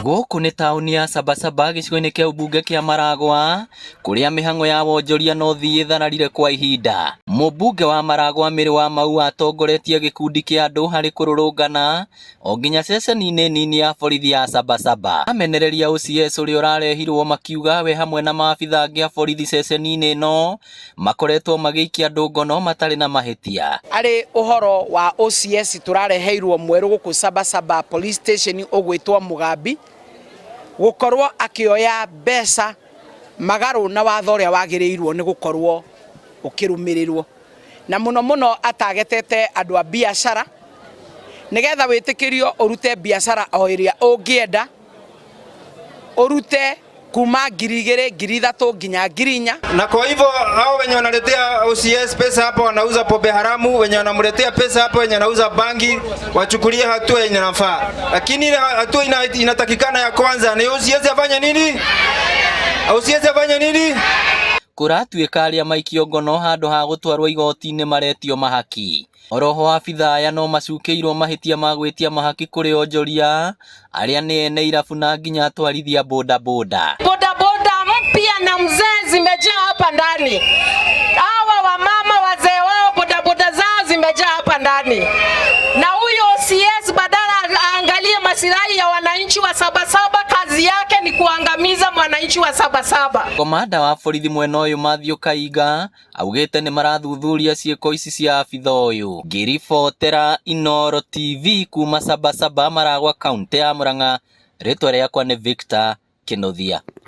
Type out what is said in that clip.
Gũkũ nĩ taũni ya Sabasaba gĩcigo-inĩ kĩa ũmbunge kĩa Maragwa, kũrĩa mĩhang'o ya wonjoria no thi ĩthararire kwa ihinda. Mũmbunge wa Maragwa Mary Wamau atongoretie gĩkundi kĩa andũ harĩ kũrũrũngana o nginya ceceni-inĩ nini ya borithi ya Sabasaba. Amenereria OCS ũrĩa ũrarehirwo makiuga we hamwe na maabitha angĩ a borithi ceceni-inĩ ĩno makoretwo magĩikia andũ ngono matarĩ na mahĩtia. Arĩ ũhoro wa OCS tũrareheirwo mwerũ gũkũ Sabasaba police station ũgwĩtwo Mugambi, gukorwo akioya mbeca magaru na watho ũrĩa wagĩrĩirwo nĩ gukorwo ũkĩrũmĩrĩrwo, na muno atagetete andũ a biashara nigetha wĩtĩkĩrio ũrute biashara o ĩrĩa ũngĩenda, ũrute kuma 2,000, 3,000 nginya 4,000. Na kwa hivyo hao wenye wanaletea OCS pesa hapa wanauza pombe haramu, wenye wanamletea pesa hapa wenye wanauza bangi wachukulie hatua yenye nafaa. Lakini hatua inatakikana ya kwanza ni OCS afanye nini? OCS afanye nini? Kũratuĩka arĩa maikio ngono handũ ha gũtwarwo igoti-inĩ maretio mahaki. Oroho abitha aya no macukĩirwo mahĩtia ma gwĩtia mahaki kũrĩ onjoria arĩa nĩ ene irabu na nginya atwarithia bodaboda. Bodaboda mpya na mzee zimejaa hapa ndani. Hawa wamama wazee wao bodaboda zao zimejaa hapa ndani. Na huyo OCS badala aangalie masilahi ya wananchi wa Sabasaba, kazi yake ni kuangamiza mwananchi wa Sabasaba. Komanda wa borithi mwena ũyũ Matthew Kaiga augĩte nĩ marathuthuria ciĩko ici cia abitha ũyũ. Ngĩribotera Inooro TV kuma Sabasaba, Maragwa, kaunti ya Murang'a. Rĩtwa rĩakwa nĩ Victor Kĩnuthia.